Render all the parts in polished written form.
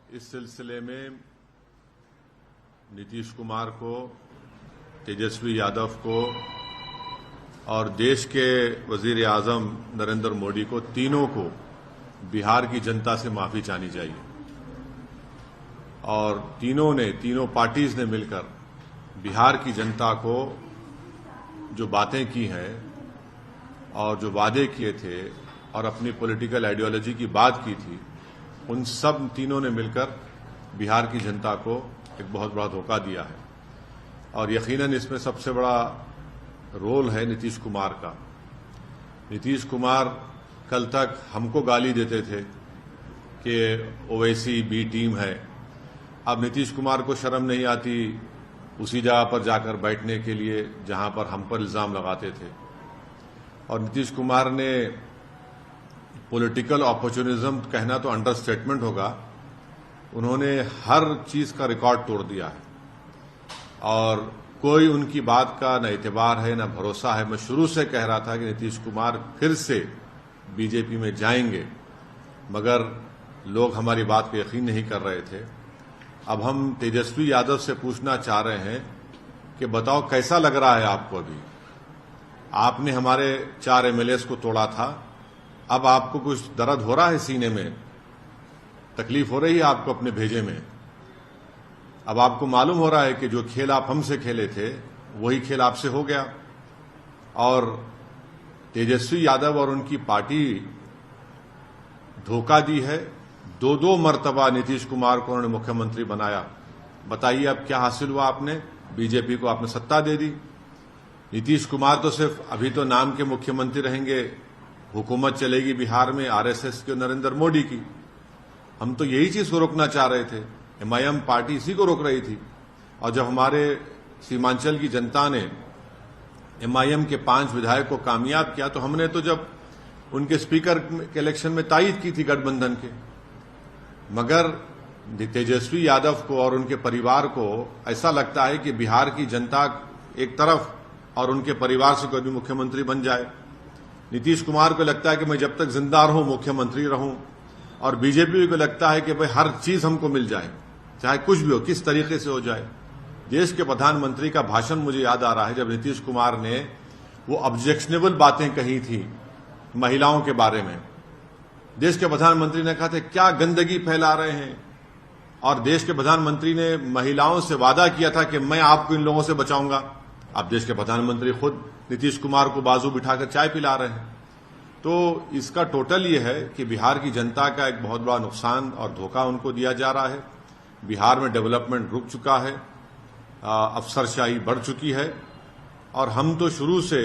इस सिलसिले में नीतीश कुमार को, तेजस्वी यादव को और देश के वजीर आजम नरेंद्र मोदी को, तीनों को बिहार की जनता से माफी चाहनी चाहिए। और तीनों पार्टीज ने मिलकर बिहार की जनता को जो बातें की हैं और जो वादे किए थे और अपनी पॉलिटिकल आइडियोलॉजी की बात की थी, उन सब तीनों ने मिलकर बिहार की जनता को एक बहुत बड़ा धोखा दिया है। और यकीनन इसमें सबसे बड़ा रोल है नीतीश कुमार का। नीतीश कुमार कल तक हमको गाली देते थे कि ओवैसी बी टीम है। अब नीतीश कुमार को शर्म नहीं आती उसी जगह पर जाकर बैठने के लिए जहां पर हम पर इल्जाम लगाते थे। और नीतीश कुमार ने पॉलिटिकल अपॉर्चुनिज्म कहना तो अंडरस्टेटमेंट होगा, उन्होंने हर चीज का रिकॉर्ड तोड़ दिया है और कोई उनकी बात का न एतबार है न भरोसा है। मैं शुरू से कह रहा था कि नीतीश कुमार फिर से बीजेपी में जाएंगे, मगर लोग हमारी बात पर यकीन नहीं कर रहे थे। अब हम तेजस्वी यादव से पूछना चाह रहे हैं कि बताओ कैसा लग रहा है आपको? अभी आपने हमारे 4 एमएलएस को तोड़ा था, अब आपको कुछ दर्द हो रहा है सीने में? तकलीफ हो रही है आपको अपने भेजे में? अब आपको मालूम हो रहा है कि जो खेल आप हमसे खेले थे वही खेल आपसे हो गया। और तेजस्वी यादव और उनकी पार्टी धोखा दी है। 2 मर्तबा नीतीश कुमार को उन्होंने मुख्यमंत्री बनाया। बताइए अब क्या हासिल हुआ? आपने बीजेपी को आपने सत्ता दे दी। नीतीश कुमार तो सिर्फ अभी तो नाम के मुख्यमंत्री रहेंगे, हुकूमत चलेगी बिहार में आरएसएस की और नरेंद्र मोदी की। हम तो यही चीज को रोकना चाह रहे थे। एमआईएम पार्टी इसी को रोक रही थी। और जब हमारे सीमांचल की जनता ने एमआईएम के 5 विधायक को कामयाब किया तो हमने तो जब उनके स्पीकर के इलेक्शन में तायद की थी गठबंधन के। मगर तेजस्वी यादव को और उनके परिवार को ऐसा लगता है कि बिहार की जनता एक तरफ और उनके परिवार से कोई भी मुख्यमंत्री बन जाए। नीतीश कुमार को लगता है कि मैं जब तक जिंदा रहूं मुख्यमंत्री रहूं, और बीजेपी को लगता है कि भाई हर चीज हमको मिल जाए, चाहे कुछ भी हो, किस तरीके से हो जाए। देश के प्रधानमंत्री का भाषण मुझे याद आ रहा है जब नीतीश कुमार ने वो ऑब्जेक्शनेबल बातें कही थी महिलाओं के बारे में। देश के प्रधानमंत्री ने कहा था क्या गंदगी फैला रहे हैं, और देश के प्रधानमंत्री ने महिलाओं से वादा किया था कि मैं आपको इन लोगों से बचाऊंगा। अब देश के प्रधानमंत्री खुद नीतीश कुमार को बाजू बिठाकर चाय पिला रहे हैं। तो इसका टोटल ये है कि बिहार की जनता का एक बहुत बड़ा नुकसान और धोखा उनको दिया जा रहा है। बिहार में डेवलपमेंट रुक चुका है, अफसरशाही बढ़ चुकी है, और हम तो शुरू से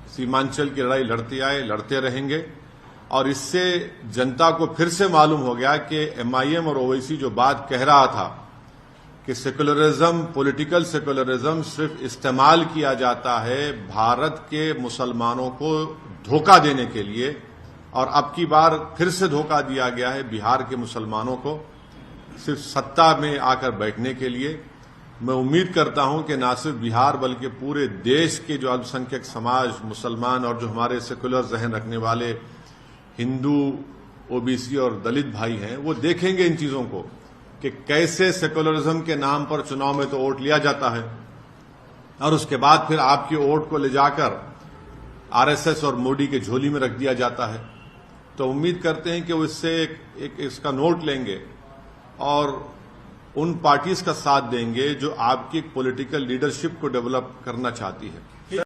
सीमांचल की लड़ाई लड़ते आए, लड़ते रहेंगे। और इससे जनता को फिर से मालूम हो गया कि एमआईएम और ओवैसी जो बात कह रहा था कि सेकुलरिज्म, पॉलिटिकल सेकुलरिज्म सिर्फ इस्तेमाल किया जाता है भारत के मुसलमानों को धोखा देने के लिए, और अब की बार फिर से धोखा दिया गया है बिहार के मुसलमानों को सिर्फ सत्ता में आकर बैठने के लिए। मैं उम्मीद करता हूं कि न सिर्फ बिहार बल्कि पूरे देश के जो अल्पसंख्यक समाज, मुसलमान और जो हमारे सेकुलर जहन रखने वाले हिंदू, ओबीसी और दलित भाई हैं, वो देखेंगे इन चीजों को कि कैसे सेकुलरिज्म के नाम पर चुनाव में तो वोट लिया जाता है और उसके बाद फिर आपकी वोट को ले जाकर आरएसएस और मोदी के झोली में रख दिया जाता है। तो उम्मीद करते हैं कि वो इससे एक इसका नोट लेंगे और उन पार्टीज का साथ देंगे जो आपकी पॉलिटिकल लीडरशिप को डेवलप करना चाहती है।